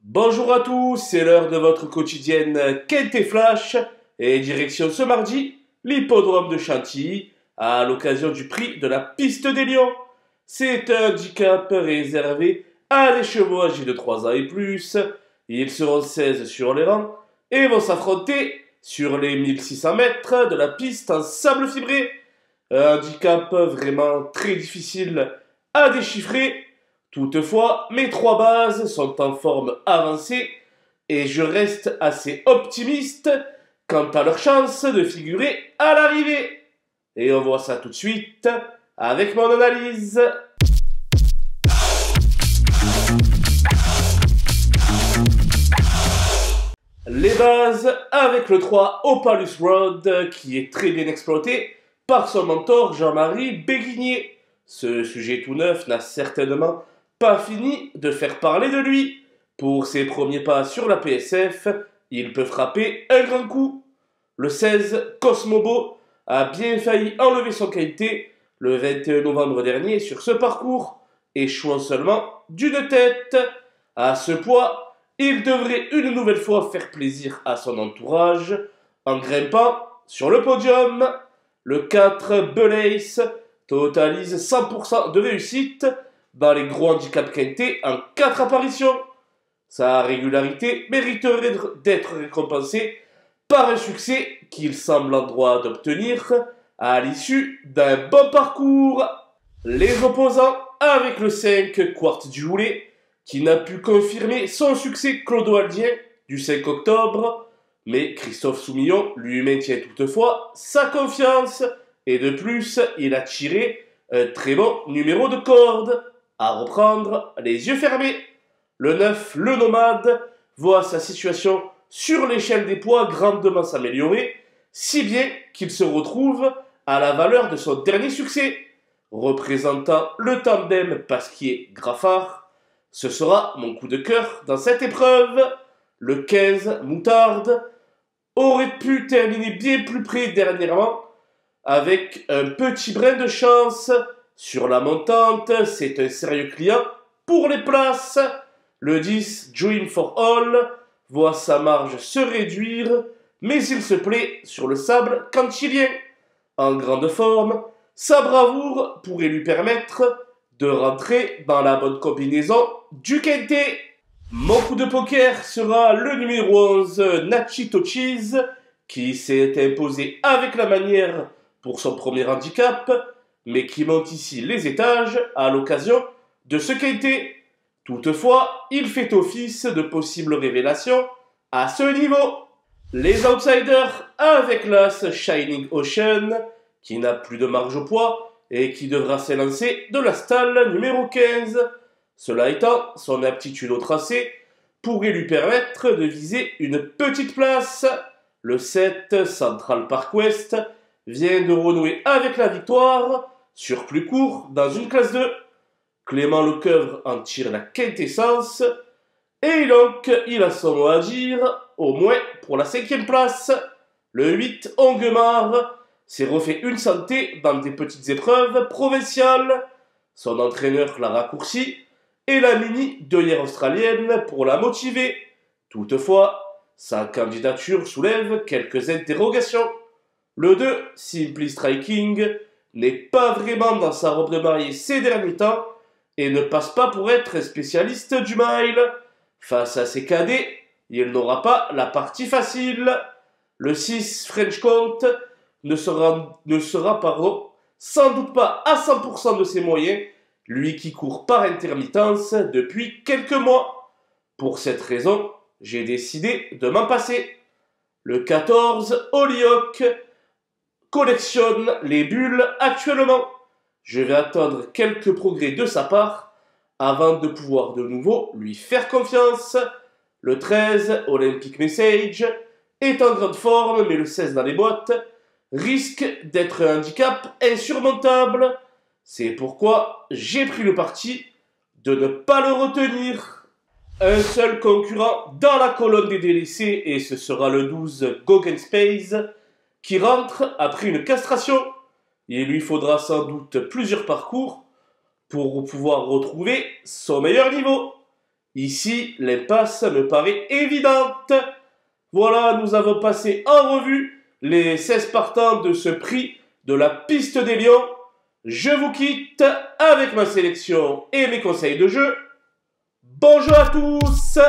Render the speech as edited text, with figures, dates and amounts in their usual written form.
Bonjour à tous, c'est l'heure de votre quotidienne Quinte et Flash et direction ce mardi l'hippodrome de Chantilly à l'occasion du prix de la piste des Lions. C'est un handicap réservé à des chevaux âgés de 3 ans et plus. Ils seront 16 sur les rangs et vont s'affronter sur les 1600 mètres de la piste en sable fibré. Un handicap vraiment très difficile à déchiffrer. Toutefois, mes 3 bases sont en forme avancée et je reste assez optimiste quant à leur chance de figurer à l'arrivée. Et on voit ça tout de suite avec mon analyse. Les bases avec le 3 Opalus Road qui est très bien exploité par son mentor Jean-Marie Béguinier. Ce sujet tout neuf n'a certainement pas fini de faire parler de lui. Pour ses premiers pas sur la PSF, il peut frapper un grand coup. Le 16, Cosmobo, a bien failli enlever son qualité le 21 novembre dernier sur ce parcours, échouant seulement d'une tête. À ce poids, il devrait une nouvelle fois faire plaisir à son entourage en grimpant sur le podium. Le 4, Belace, totalise 100% de réussite dans les gros handicaps quintés en 4 apparitions. Sa régularité mériterait d'être récompensée par un succès qu'il semble en droit d'obtenir à l'issue d'un bon parcours. Les opposants avec le 5 Quartz du Goulet, qui n'a pu confirmer son succès clodoaldien du 5 octobre, mais Christophe Soumillon lui maintient toutefois sa confiance, et de plus, il a tiré un très bon numéro de corde, à reprendre les yeux fermés. Le 9, le Nomade, voit sa situation sur l'échelle des poids grandement s'améliorer, si bien qu'il se retrouve à la valeur de son dernier succès. Représentant le tandem Pasquier-Graffard, ce sera mon coup de cœur dans cette épreuve. Le 15, Moutarde, aurait pu terminer bien plus près dernièrement, avec un petit brin de chance. Sur la montante, c'est un sérieux client pour les places. Le 10, Dream for All, voit sa marge se réduire, mais il se plaît sur le sable cantilien. En grande forme, sa bravoure pourrait lui permettre de rentrer dans la bonne combinaison du quintet. Mon coup de poker sera le numéro 11, Nachito Cheese, qui s'est imposé avec la manière pour son premier handicap, mais qui monte ici les étages à l'occasion de ce quintet. Toutefois, il fait office de possible révélation à ce niveau. Les outsiders avec l'as Shining Ocean, qui n'a plus de marge au poids et qui devra s'élancer de la stalle numéro 15. Cela étant, son aptitude au tracé pourrait lui permettre de viser une petite place. Le 7, Central Park West, vient de renouer avec la victoire sur plus court dans une classe 2. Clément Lecoeuvre en tire la quintessence et donc il a son mot à dire, au moins pour la 5e place. Le 8, Onguemar, s'est refait une santé dans des petites épreuves provinciales. Son entraîneur l'a raccourci et l'a muni d'œillère australienne pour la motiver. Toutefois, sa candidature soulève quelques interrogations. Le 2, Simply Striking, n'est pas vraiment dans sa robe de mariée ces derniers temps et ne passe pas pour être un spécialiste du mile. Face à ses cadets, il n'aura pas la partie facile. Le 6, French Count, ne sera sans doute pas à 100% de ses moyens, lui qui court par intermittence depuis quelques mois. Pour cette raison, j'ai décidé de m'en passer. Le 14, Holyoke, collectionne les bulles actuellement. Je vais attendre quelques progrès de sa part avant de pouvoir de nouveau lui faire confiance. Le 13, Olympic Message, est en grande forme, mais le 16 dans les boîtes risque d'être un handicap insurmontable. C'est pourquoi j'ai pris le parti de ne pas le retenir. Un seul concurrent dans la colonne des délaissés et ce sera le 12 Gauguin Space qui rentre après une castration. Il lui faudra sans doute plusieurs parcours pour pouvoir retrouver son meilleur niveau. Ici, l'impasse me paraît évidente. Voilà, nous avons passé en revue les 16 partants de ce prix de la piste des Lions. Je vous quitte avec ma sélection et mes conseils de jeu. Bonjour à tous!